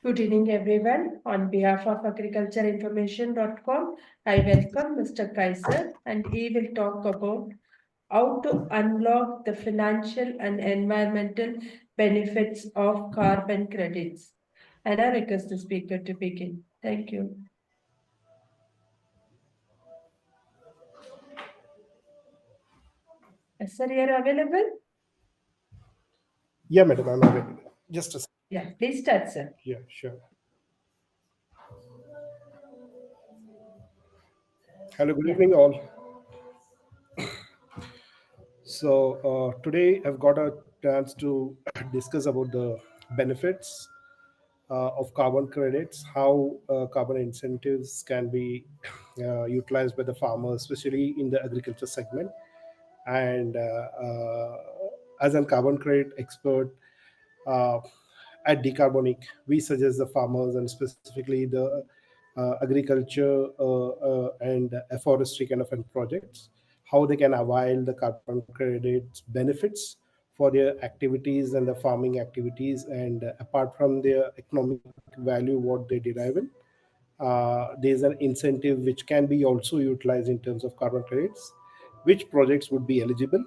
Good evening, everyone. On behalf of agricultureinformation.com, I welcome Mr. Khaiser, and he will talk about how to unlock the financial and environmental benefits of carbon credits. And I request the speaker to begin. Thank you. Yes, sir, you are available? Yeah, madam, I'm available. Just a second. Yeah, please start, sir. Yeah, sure. Hello, good Yeah. evening, all. So today I've got a chance to discuss about the benefits of carbon credits, how carbon incentives can be utilized by the farmers, especially in the agriculture segment. And as a carbon credit expert, uh, at DeCarbonic, we suggest the farmers and specifically the agriculture and forestry kind of projects, how they can avail the carbon credits benefits for their activities and the farming activities. And apart from their economic value, what they derive in, there's an incentive which can be also utilized in terms of carbon credits, which projects would be eligible,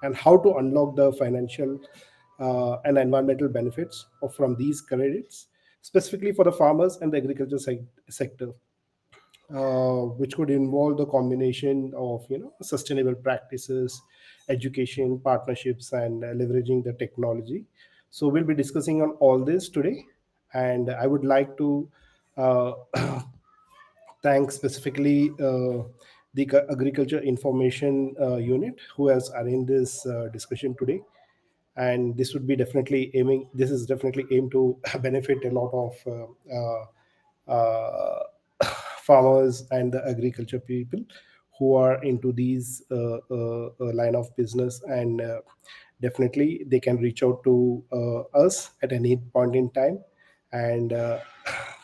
and how to unlock the financial and environmental benefits from these credits, specifically for the farmers and the agriculture sector, which could involve the combination of sustainable practices, education, partnerships, and leveraging the technology. So we'll be discussing on all this today, and I would like to uh, thank specifically the Agriculture Information Unit who has arranged this discussion today. And this is definitely aimed to benefit a lot of farmers and the agriculture people who are into these line of business. And definitely they can reach out to us at any point in time. And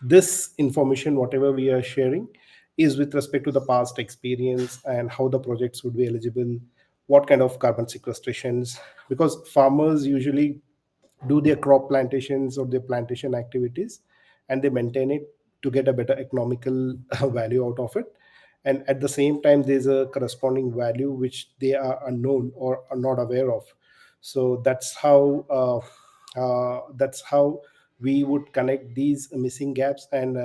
this information whatever we are sharing is with respect to the past experience and how the projects would be eligible, what kind of carbon sequestrations, because farmers usually do their crop plantations or their plantation activities, and they maintain it to get a better economical value out of it. And at the same time there's a corresponding value which they are unknown or are not aware of. So that's how we would connect these missing gaps, and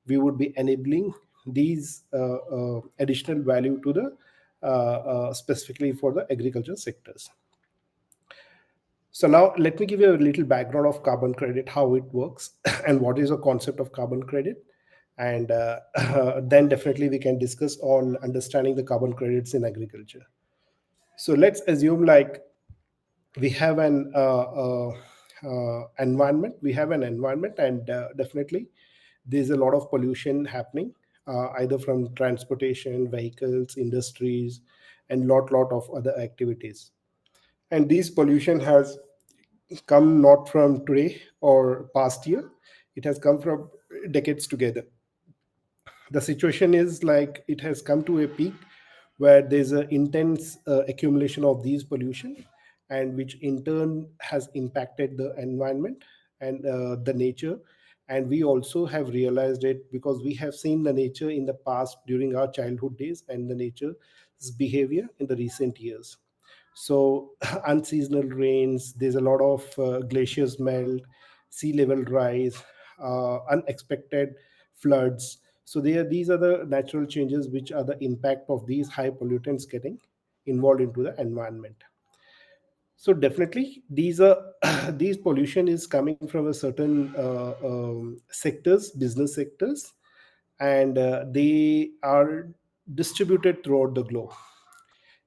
we would be enabling these additional value to the specifically for the agriculture sectors. So now let me give you a little background of carbon credit, how it works, and what is the concept of carbon credit. And then definitely we can discuss on understanding the carbon credits in agriculture. So let's assume like we have an environment. We have an environment, and definitely there's a lot of pollution happening, either from transportation, vehicles, industries, and lot of other activities. And this pollution has come not from today or past year, it has come from decades together. The situation is like it has come to a peak where there's an intense accumulation of these pollution, and which in turn has impacted the environment and the nature. And we also have realized it because we have seen the nature in the past during our childhood days and the nature's behavior in the recent years. So unseasonal rains, there's a lot of glaciers melt, sea level rise, unexpected floods. So these are the natural changes which are the impact of these high pollutants getting involved into the environment. So definitely these are these pollution is coming from a certain sectors, business sectors, and they are distributed throughout the globe.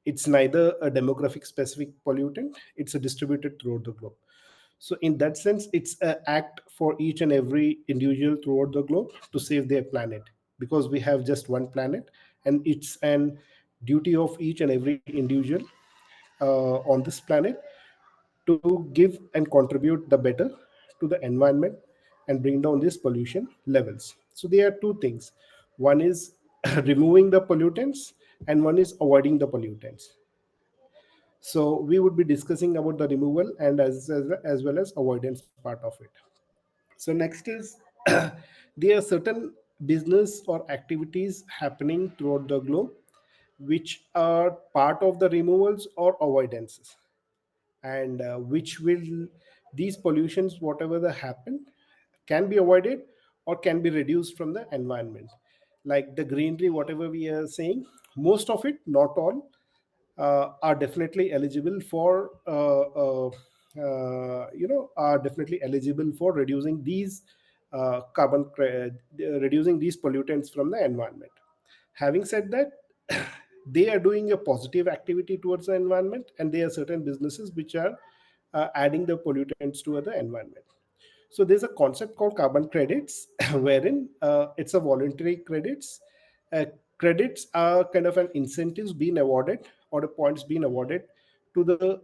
It's neither a demographic specific pollutant, it's a distributed throughout the globe. So in that sense it's an act for each and every individual throughout the globe to save their planet, because we have just one planet, and it's an duty of each and every individual on this planet to give and contribute the better to the environment and bring down these pollution levels. So there are two things: one is removing the pollutants, and one is avoiding the pollutants. So we would be discussing about the removal and as well as avoidance part of it. So next is there are certain business or activities happening throughout the globe which are part of the removals or avoidances, and which will, these pollutions whatever they happen can be avoided or can be reduced from the environment. Like the greenery whatever we are saying, most of it, not all, are definitely eligible for are definitely eligible for reducing these reducing these pollutants from the environment. Having said that, they are doing a positive activity towards the environment, and there are certain businesses which are adding the pollutants to the environment. So there's a concept called carbon credits, wherein it's a voluntary credits. Uh, Credits are kind of an incentives being awarded, or the points being awarded to the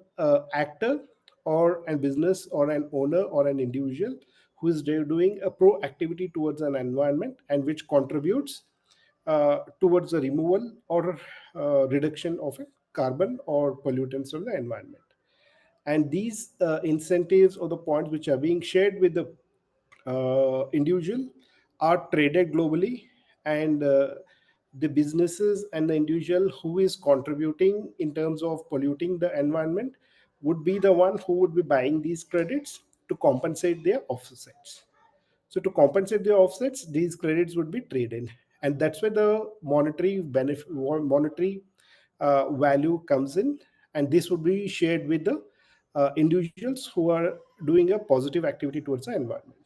actor or a business or an owner or an individual who is doing a pro activity towards an environment and which contributes towards the removal or reduction of a carbon or pollutants from the environment. And these incentives or the points which are being shared with the individual are traded globally, and the businesses and the individual who is contributing in terms of polluting the environment would be the one who would be buying these credits to compensate their offsets. So to compensate the offsets, these credits would be traded, and that's where the monetary benefit, monetary value comes in, and this would be shared with the individuals who are doing a positive activity towards the environment.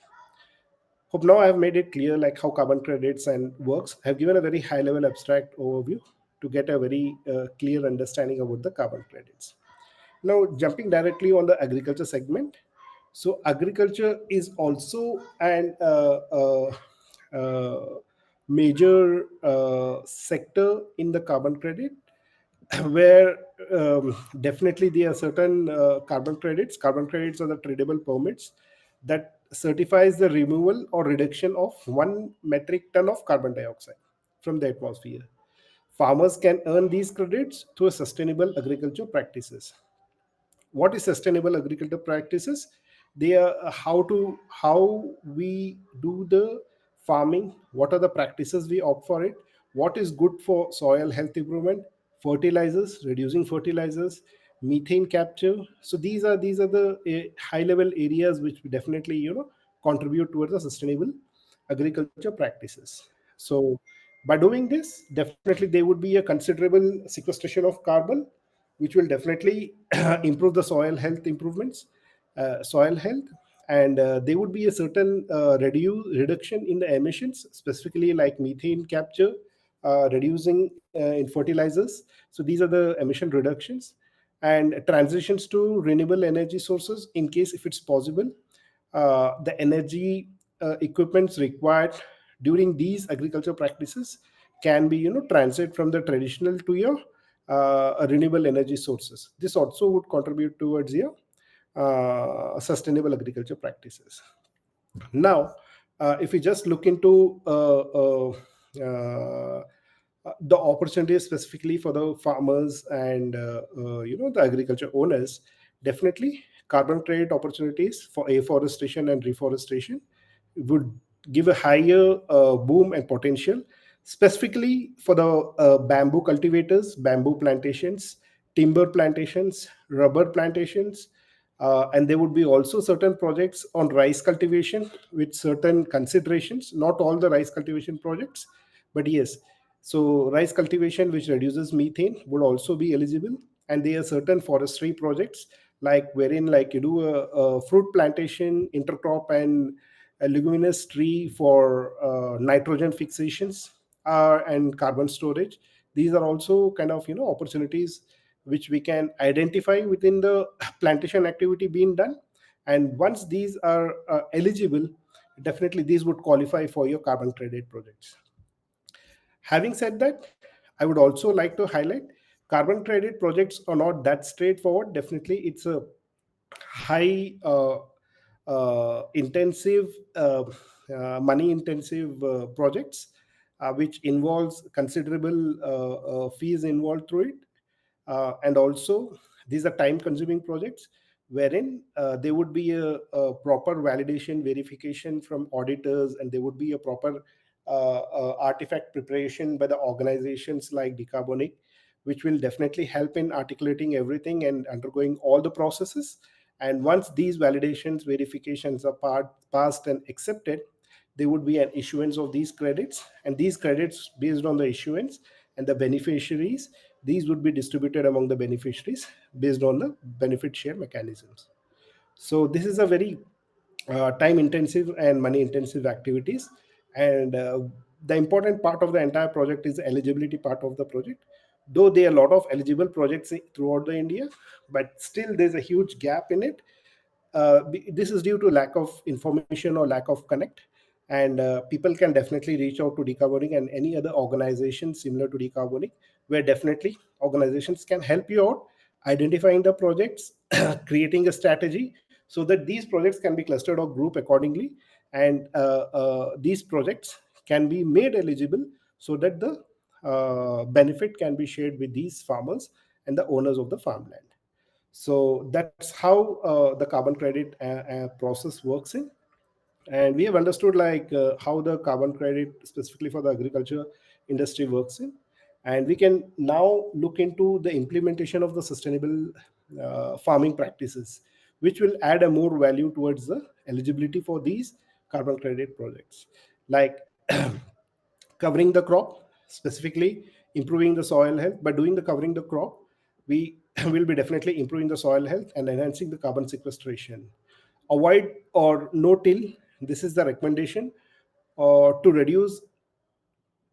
Hope now I have made it clear like how carbon credits and works. I have given a very high level abstract overview to get a very clear understanding about the carbon credits. Now, jumping directly on the agriculture segment. So, agriculture is also an major sector in the carbon credit, where definitely there are certain carbon credits. Carbon credits are the tradable permits that certifies the removal or reduction of 1 metric ton of carbon dioxide from the atmosphere. Farmers can earn these credits through sustainable agriculture practices. What is sustainable agriculture practices? They are how we do the farming, what are the practices we opt for it, what is good for soil health improvement, fertilizers, reducing fertilizers, methane capture. So these are the high level areas which definitely contribute towards the sustainable agriculture practices. So by doing this, definitely there would be a considerable sequestration of carbon, which will definitely improve the soil health improvements, soil health, and there would be a certain reduction in the emissions, specifically like methane capture, reducing in fertilizers. So these are the emission reductions, and transitions to renewable energy sources in case if it's possible. The energy equipments required during these agriculture practices can be transit from the traditional to your renewable energy sources. This also would contribute towards your sustainable agriculture practices. Now, if we just look into the opportunities specifically for the farmers and the agriculture owners, definitely carbon credit opportunities for afforestation and reforestation would give a higher boom and potential, specifically for the bamboo cultivators, bamboo plantations, timber plantations, rubber plantations, and there would be also certain projects on rice cultivation with certain considerations. Not all the rice cultivation projects, but yes. So rice cultivation, which reduces methane, would also be eligible. And there are certain forestry projects like wherein like you do a fruit plantation, intercrop, and a leguminous tree for nitrogen fixations and carbon storage. These are also kind of opportunities which we can identify within the plantation activity being done. And once these are eligible, definitely these would qualify for your carbon credit projects. Having said that, I would also like to highlight carbon credit projects are not that straightforward. Definitely, it's a high intensive, money intensive projects, which involves considerable fees involved through it, and also these are time consuming projects. wherein there would be a proper validation verification from auditors, and there would be a proper artifact preparation by the organizations like DeCarbonic, which will definitely help in articulating everything and undergoing all the processes. And once these validations, verifications are passed and accepted, there would be an issuance of these credits, and these credits, based on the issuance and the beneficiaries, these would be distributed among the beneficiaries based on the benefit share mechanisms. So this is a very time intensive and money intensive activities, and the important part of the entire project is the eligibility part of the project. Though there are a lot of eligible projects throughout the India, but still there's a huge gap in it. This is due to lack of information or lack of connect, and people can definitely reach out to Decarbonic and any other organization similar to Decarbonic, where definitely organizations can help you out identifying the projects, creating a strategy so that these projects can be clustered or grouped accordingly, and these projects can be made eligible so that the benefit can be shared with these farmers and the owners of the farmland. So that's how the carbon credit process works in. And we have understood like how the carbon credit specifically for the agriculture industry works in, and we can now look into the implementation of the sustainable farming practices, which will add a more value towards the eligibility for these carbon credit projects, like covering the crop, specifically improving the soil health. By doing the covering the crop, we will be definitely improving the soil health and enhancing the carbon sequestration. Avoid or no till, this is the recommendation, or to reduce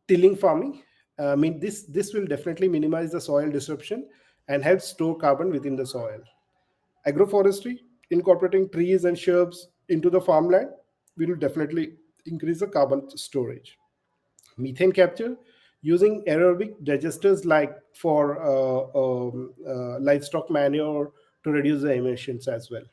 tilling farming. I mean, this will definitely minimize the soil disruption and help store carbon within the soil. Agroforestry, incorporating trees and shrubs into the farmland, will definitely increase the carbon storage. Methane capture, using aerobic digesters like for livestock manure to reduce the emissions as well.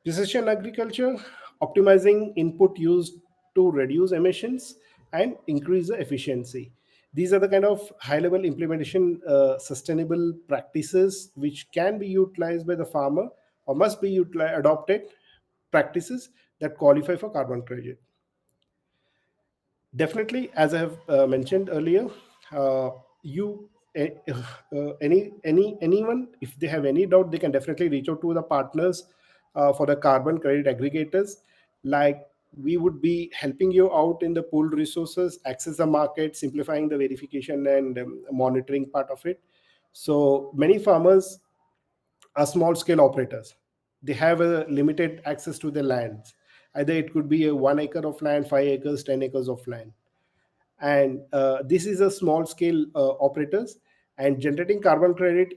Precision agriculture, optimizing input used to reduce emissions and increase the efficiency. These are the kind of high level implementation sustainable practices which can be utilized by the farmer, or must be adopted practices that qualify for carbon credit. Definitely, as I have mentioned earlier, you anyone, if they have any doubt, they can definitely reach out to the partners for the carbon credit aggregators. Like, we would be helping you out in the pooled resources, access the market, simplifying the verification and monitoring part of it. So many farmers are small scale operators. They have a limited access to the lands. Either it could be a 1 acre of land, 5 acres, 10 acres of land, and this is a small scale operators, and generating carbon credit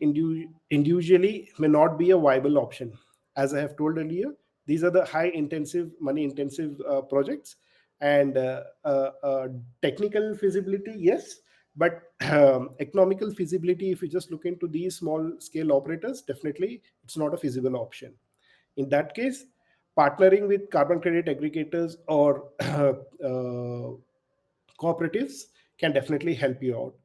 individually may not be a viable option. As I have told earlier, these are the high intensive, money intensive projects, and technical feasibility, yes, but economical feasibility, if you just look into these small scale operators, definitely it's not a feasible option. In that case, partnering with carbon credit aggregators or cooperatives can definitely help you out,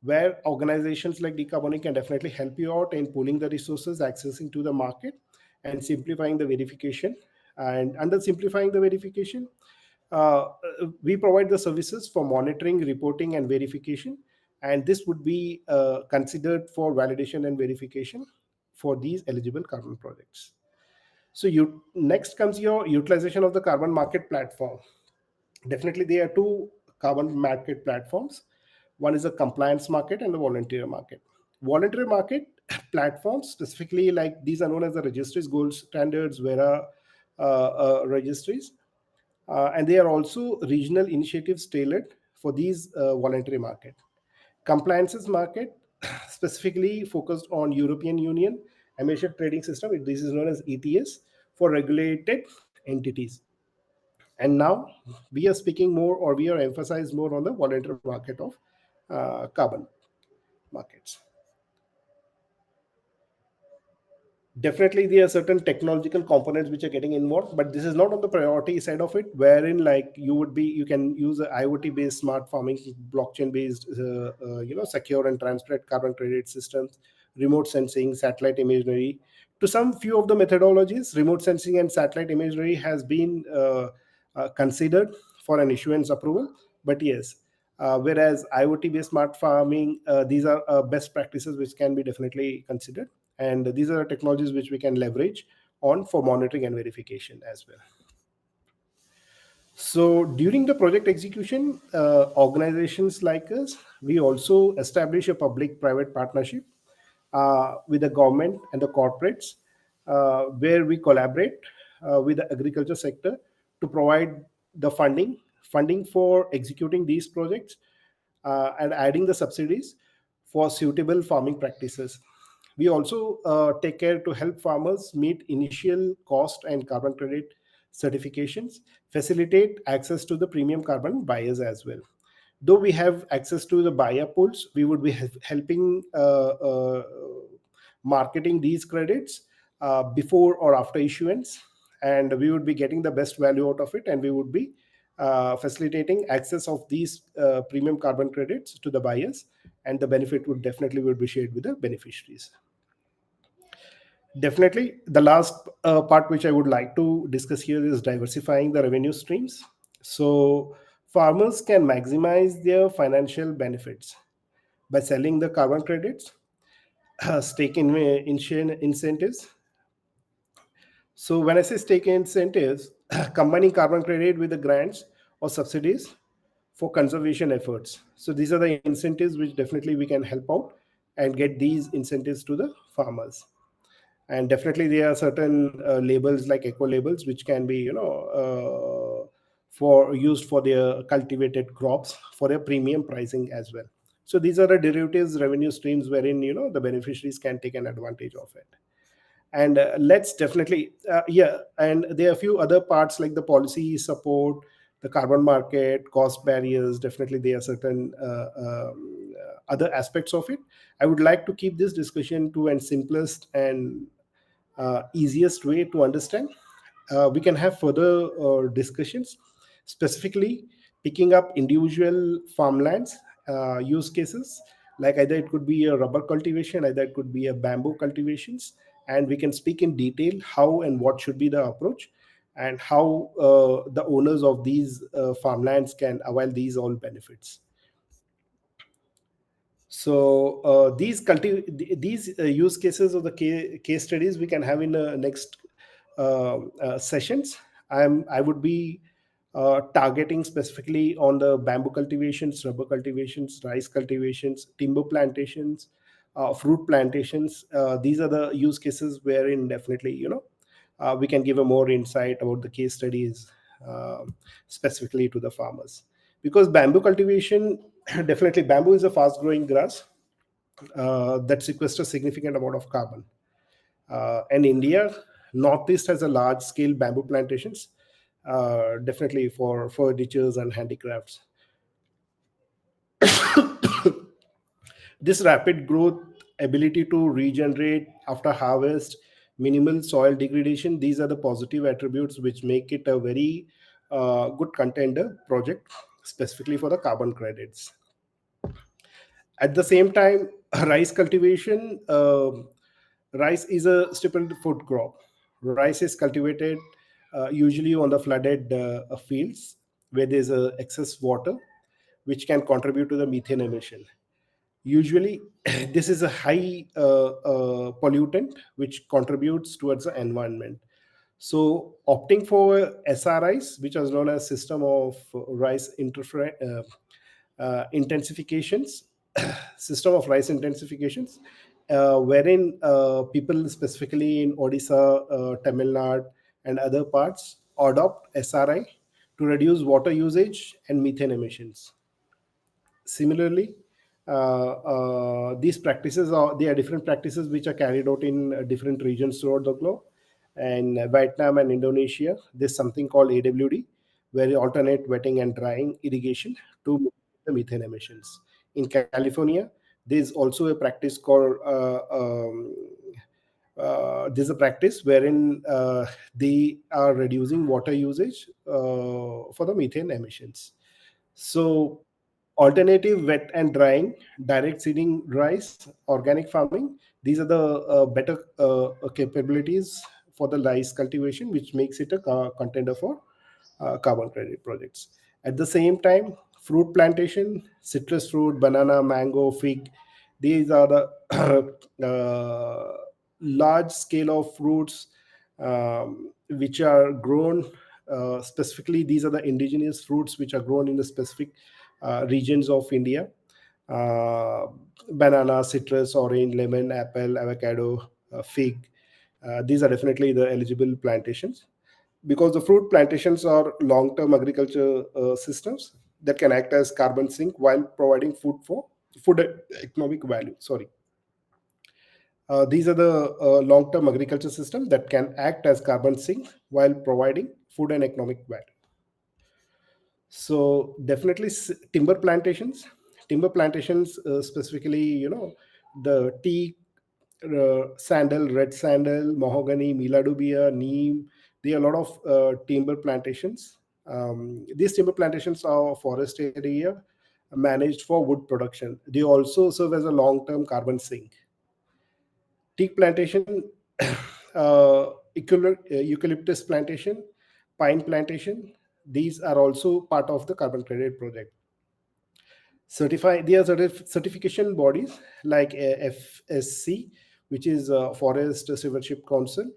where organizations like Decarbonic can definitely help you out in pooling the resources, accessing to the market, and simplifying the verification. And under simplifying the verification, uh, we provide the services for monitoring, reporting, and verification, and this would be considered for validation and verification for these eligible carbon projects. So you next comes your utilization of the carbon market platform. Definitely, there are two carbon market platforms. One is a compliance market and the volunteer market. Volunteer market platforms, specifically, like, these are known as the registries, gold standards, Vera registries, and they are also regional initiatives tailored for these voluntary market. Compliances market specifically focused on European Union emission trading system. This is known as ETS for regulated entities. And now we are speaking more, or we are emphasized more on the voluntary market of carbon markets. Definitely there are certain technological components which are getting involved, but this is not on the priority side of it, wherein, like, you can use a IoT based smart farming, blockchain based secure and transparent carbon credit systems, remote sensing, satellite imagery. To some few of the methodologies, remote sensing and satellite imagery has been considered for an issuance approval. But yes, whereas IoT based smart farming, these are best practices which can be definitely considered, and these are technologies which we can leverage on for monitoring and verification as well. So during the project execution, organizations like us, we also establish a public-private partnership with the government and the corporates, where we collaborate with the agriculture sector to provide the funding for executing these projects, and adding the subsidies for suitable farming practices. We also take care to help farmers meet initial cost and carbon credit certifications, facilitate access to the premium carbon buyers as well. Though we have access to the buyer pools, we would be helping marketing these credits before or after issuance, and we would be getting the best value out of it, and we would be facilitating access of these premium carbon credits to the buyers, and the benefit would be shared with the beneficiaries. Definitely, the last part which I would like to discuss here is diversifying the revenue streams. So, farmers can maximize their financial benefits by selling the carbon credits, stake in incentives. So, when I say stake incentives, combining carbon credit with the grants or subsidies for conservation efforts. So, these are the incentives which definitely we can help out and get these incentives to the farmers. And definitely there are certain labels like eco labels which can be for used for their cultivated crops for their premium pricing as well. So these are the derivatives revenue streams wherein the beneficiaries can take an advantage of it. And let's definitely yeah, and there are a few other parts like the policy support, the carbon market, cost barriers. Definitely there are certain other aspects of it. I would like to keep this discussion to an simplest and easiest way to understand. We can have further discussions, specifically picking up individual farmlands use cases, like either it could be a rubber cultivation, either it could be a bamboo cultivations, and we can speak in detail how and what should be the approach, and how the owners of these farmlands can avail these all benefits. So these use cases of the case studies we can have in the next sessions. I would be targeting specifically on the bamboo cultivations, rubber cultivations, rice cultivations, timber plantations, fruit plantations. These are the use cases wherein definitely we can give a more insight about the case studies, specifically to the farmers, because bamboo cultivation definitely bamboo is a fast growing grass that sequesters significant amount of carbon. And India, Northeast has a large scale bamboo plantations, definitely for furnitures and handicrafts. This rapid growth, ability to regenerate after harvest, minimal soil degradation, these are the positive attributes which make it a very good contender project, specifically for the carbon credits. At the same time, rice cultivation, rice is a staple food crop. Rice is cultivated usually on the flooded fields where there's excess water, which can contribute to the methane emission. Usually, this is a high pollutant which contributes towards the environment. So, opting for SRIs, which is known as system of rice intensifications, system of rice intensifications, wherein people specifically in Odisha, Tamil Nadu, and other parts adopt SRI to reduce water usage and methane emissions. Similarly, these practices are there are different practices which are carried out in different regions throughout the globe. And Vietnam and Indonesia, there's something called AWD, where you alternate wetting and drying irrigation to mitigate the methane emissions. In California, there's also a practice called there's a practice wherein they are reducing water usage for the methane emissions. So Alternative wet and drying, direct seeding rice, organic farming. These are the better capabilities for the rice cultivation, which makes it a contender for carbon credit projects. At the same time, fruit plantation, citrus fruit, banana, mango, fig, these are the large scale of fruits which are grown specifically. These are the indigenous fruits which are grown in the specific regions of India. Uh, Banana, citrus, orange, lemon, apple, avocado, fig. These are definitely the eligible plantations, because the fruit plantations are long-term agriculture systems that can act as carbon sink while providing food economic value. Sorry, these are the long-term agriculture systems that can act as carbon sink while providing food and economic value. So definitely timber plantations, specifically, the teak, sandal, red sandal, mahogany, meladubia, neem. There are a lot of timber plantations. These timber plantations are forest area managed for wood production. They also serve as a long-term carbon sink. Teak plantation, eucalyptus plantation, pine plantation. These are also part of the carbon credit project. There are certification bodies like FSC, which is Forest Stewardship Council,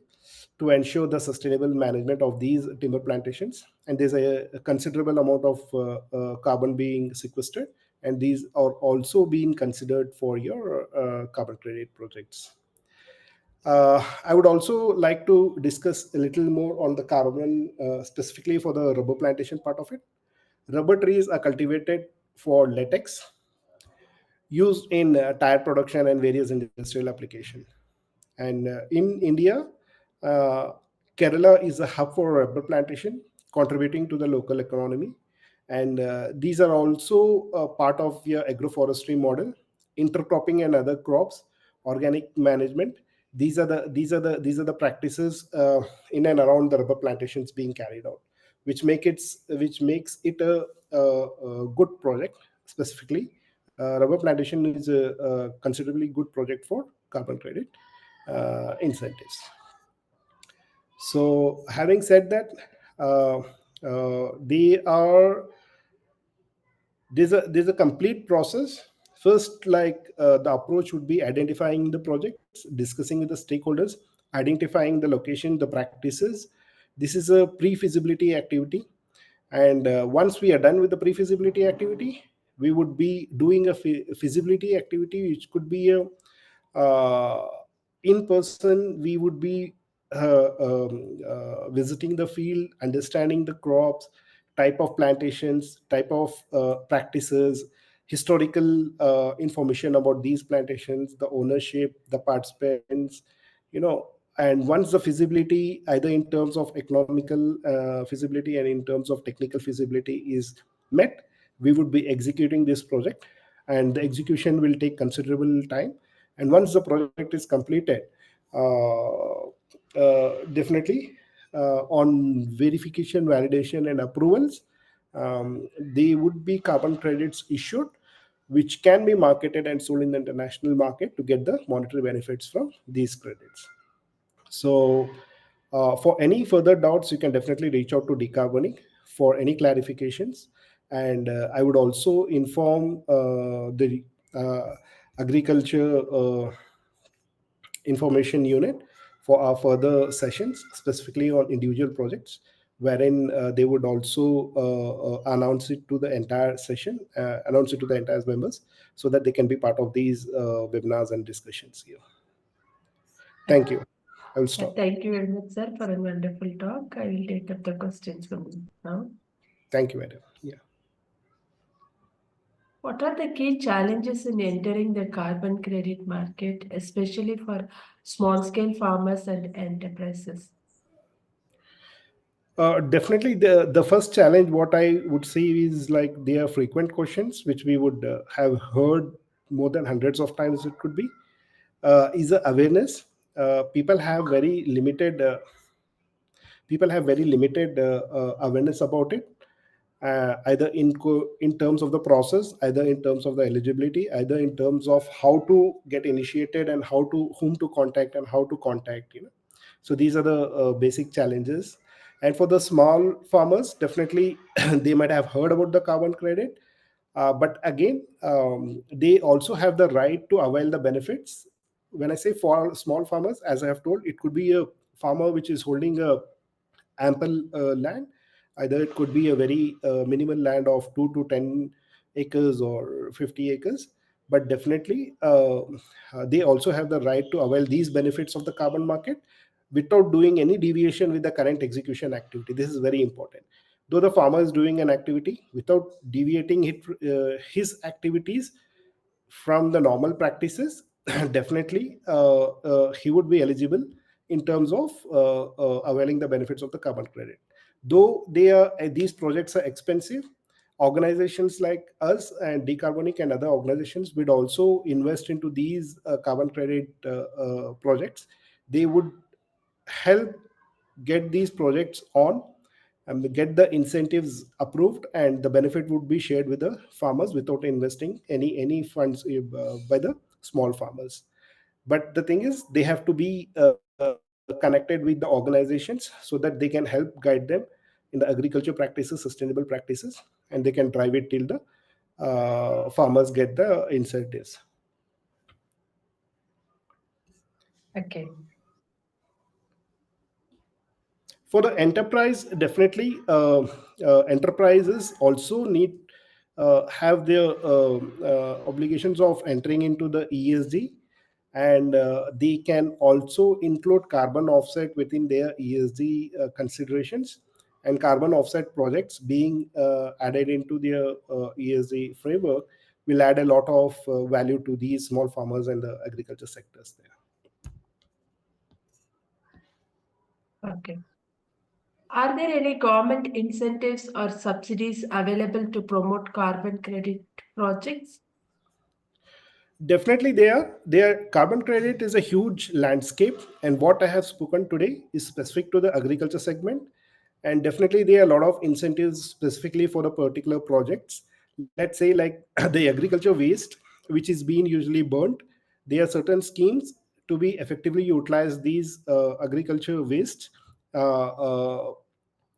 to ensure the sustainable management of these timber plantations. And there's a considerable amount of carbon being sequestered, and these are also being considered for your carbon credit projects. I would also like to discuss a little more on the carbon, specifically for the rubber plantation part of it. Rubber trees are cultivated for latex, used in tire production and various industrial application. And in India, uh, Kerala is a hub for rubber plantation, contributing to the local economy. And these are also part of your agroforestry model, intercropping and other crops, organic management. These are the practices in and around the rubber plantations being carried out, which makes it a good project. Specifically, rubber plantation is a considerably good project for carbon credit incentives. So, having said that, uh, they are there's a complete process. First, the approach would be identifying the projects, discussing with the stakeholders, identifying the location, the practices. This is a pre-feasibility activity, and once we are done with the pre-feasibility activity, we would be doing a feasibility activity, which could be a in person. We would be visiting the field, understanding the crops, type of plantations, type of practices, historical information about these plantations, the ownership, the participants, you know. And once the feasibility, either in terms of economical feasibility and in terms of technical feasibility, is met, we would be executing this project, and the execution will take considerable time. And once the project is completed, definitely, on verification, validation, and approvals, they would be carbon credits issued, which can be marketed and sold in the international market to get the monetary benefits from these credits. So, for any further doubts, you can definitely reach out to DeCarbonic for any clarifications. And I would also inform the uh, agriculture information unit for our further sessions, specifically on individual projects, wherein they would also announce it to the entire session, announce it to the entire members, so that they can be part of these webinars and discussions here. Thank you. I will stop. Thank you very much, sir, for a wonderful talk. I will take up the questions from now. Thank you, madam. Yeah. What are the key challenges in entering the carbon credit market, especially for small scale farmers and enterprises? Definitely, the first challenge, what I would say, is like there are frequent questions which we would have heard more than hundreds of times. It could be is the awareness. People have very limited awareness about it. either in terms of the process, either in terms of the eligibility, either in terms of how to get initiated and how to whom to contact and how to contact. So these are the basic challenges. And for the small farmers, definitely they might have heard about the carbon credit, but again, they also have the right to avail the benefits. When I say for small farmers, as I have told, it could be a farmer which is holding a ample land. Either it could be a very minimal land of 2 to 10 acres or 50 acres, but definitely they also have the right to avail these benefits of the carbon market without doing any deviation with the current execution activity. This is very important. Though the farmer is doing an activity without deviating his activities from the normal practices, definitely he would be eligible in terms of availing the benefits of the carbon credit. Though these projects are expensive, organizations like us and DeCarbonic and other organizations would also invest into these carbon credit projects. They would help get these projects on and get the incentives approved, and the benefit would be shared with the farmers without investing any funds by the small farmers. But the thing is, they have to be connected with the organizations so that they can help guide them in the agriculture practices, sustainable practices, and they can drive it till the farmers get the incentives. Okay. For the enterprise, definitely enterprises also need have their obligations of entering into the ESG, and they can also include carbon offset within their ESG considerations, and carbon offset projects being added into their ESG framework will add a lot of value to these small farmers and the agriculture sectors there. Okay. Are there any government incentives or subsidies available to promote carbon credit projects? Definitely, their carbon credit is a huge landscape, and what I have spoken today is specific to the agriculture segment. And definitely, there are a lot of incentives specifically for the particular projects. Let's say, like the agriculture waste, which is being usually burnt. There are certain schemes to be effectively utilize these agriculture waste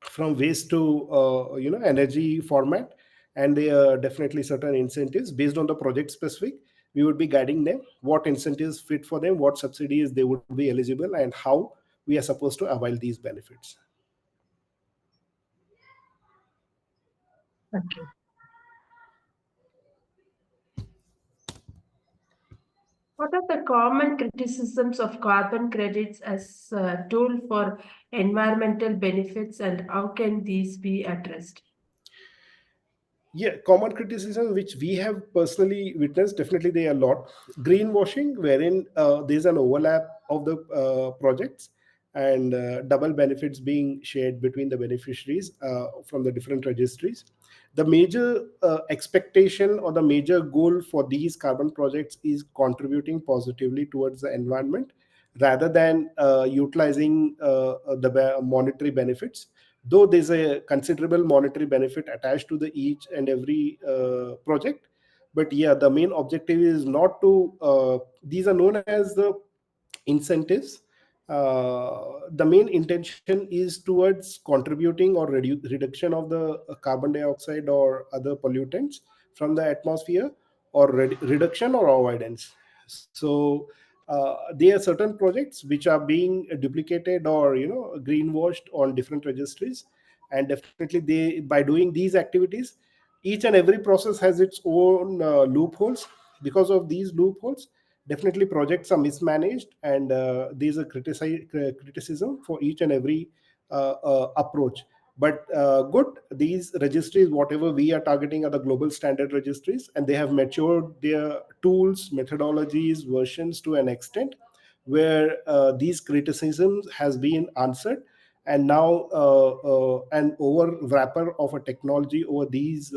from waste to energy format, and there are definitely certain incentives based on the project specific. We would be guiding them what incentives fit for them, what subsidies they would be eligible, and how we are supposed to avail these benefits. Okay. What are the common criticisms of carbon credits as a tool for environmental benefits, and how can these be addressed? Yeah, common criticism which we have personally witnessed, definitely there are a lot. Greenwashing, wherein there's an overlap of the projects, and double benefits being shared between the beneficiaries from the different registries. The major expectation or the major goal for these carbon projects is contributing positively towards the environment rather than utilizing the monetary benefits. Though there's a considerable monetary benefit attached to the each and every project, but yeah, the main objective is not to these are known as the incentives. The main intention is towards contributing or reduction of the carbon dioxide or other pollutants from the atmosphere, or reduction or avoidance. So there are certain projects which are being duplicated or greenwashed on different registries, and definitely they, by doing these activities, each and every process has its own loopholes. Because of these loopholes, definitely projects are mismanaged, and there's a criticism for each and every approach. But good, these registries, whatever we are targeting, are the global standard registries, and they have matured their tools, methodologies, versions to an extent where these criticisms has been answered. And now an over wrapper of a technology over these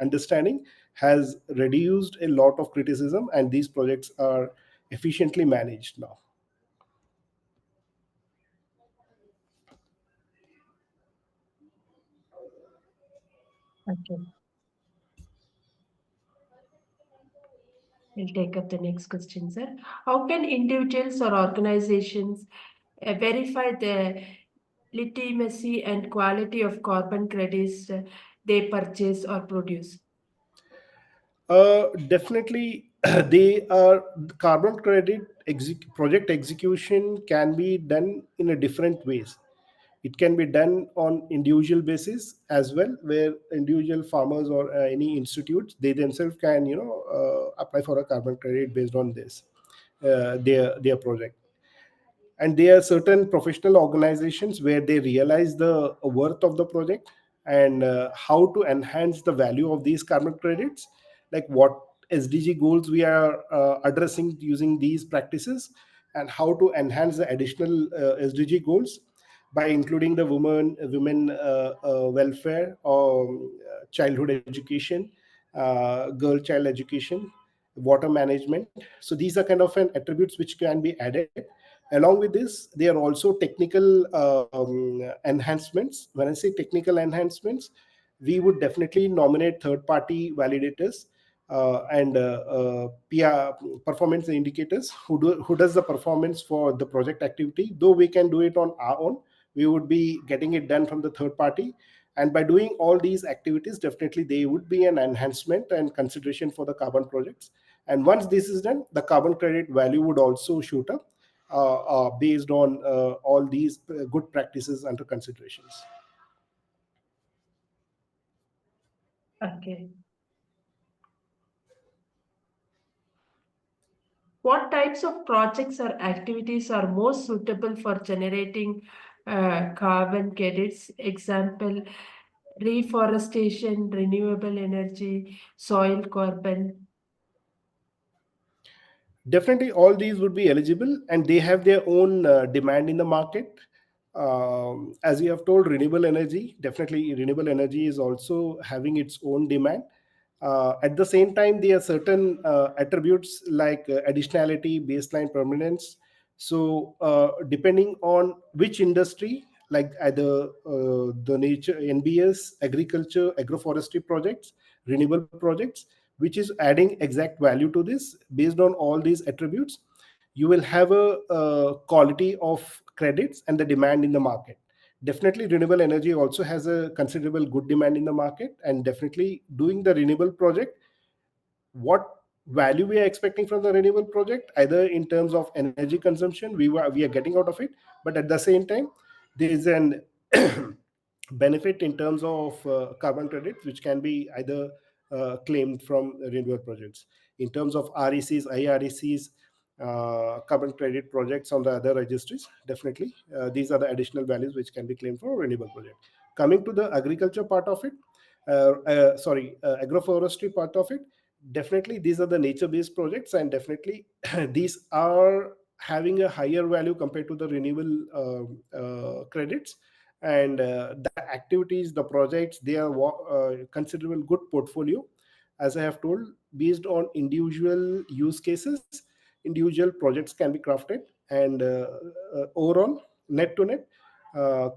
understanding has reduced a lot of criticism, and these projects are efficiently managed now. Okay. We'll take up the next question, sir. How can individuals or organizations verify the legitimacy and quality of carbon credits they purchase or produce? Definitely, they are carbon credit project execution can be done in a different ways. It can be done on individual basis as well, where individual farmers or any institutes they themselves can apply for a carbon credit based on this their project. And there are certain professional organizations where they realize the worth of the project and how to enhance the value of these carbon credits, like what SDG goals we are addressing using these practices, and how to enhance the additional SDG goals by including the women welfare or childhood education, girl child education, water management. So these are kind of an attributes which can be added. Along with this, there are also technical enhancements. When I say technical enhancements, we would definitely nominate third party validators and PR performance indicators who does the performance for the project activity. Though we can do it on our own, we would be getting it done from the third party. And by doing all these activities, definitely they would be an enhancement and consideration for the carbon projects. And once this is done, the carbon credit value would also shoot up based on all these good practices under considerations. Okay. What types of projects or activities are most suitable for generating carbon credits? Example, reforestation, renewable energy, soil carbon. Definitely, all these would be eligible, and they have their own demand in the market. As you have told, renewable energy, definitely renewable energy is also having its own demand. At the same time, there are certain attributes like additionality, baseline permanence. So, depending on which industry, like either the nature, NBS, agriculture, agroforestry projects, renewable projects, which is adding exact value to this, based on all these attributes, you will have a quality of credits and the demand in the market. Definitely renewable energy also has a considerable good demand in the market, and definitely doing the renewable project, what value we are expecting from the renewable project, either in terms of energy consumption we are getting out of it, but at the same time there is an benefit in terms of carbon credits which can be either claimed from renewable projects. In terms of RECs, IRECs, carbon credit projects on the other registries, definitely these are the additional values which can be claimed for a renewable project. Coming to the agriculture part of it, agroforestry part of it, definitely these are the nature based projects, and definitely these are having a higher value compared to the renewable credits. And the activities, the projects, they are considerable good portfolio, as I have told. Based on individual use cases, individual projects can be crafted, and overall, net to net,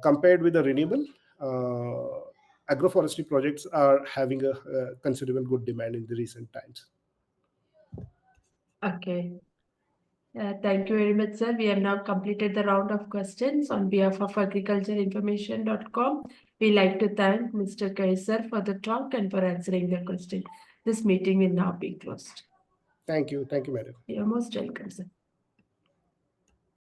compared with the renewable, agroforestry projects are having a considerable good demand in the recent times. Okay. Thank you very much, sir. We have now completed the round of questions on behalf of agricultureinformation.com. We like to thank Mr. Kaiser for the talk and for answering the question. This meeting will now be closed. Thank you, madam. You're most welcome, sir.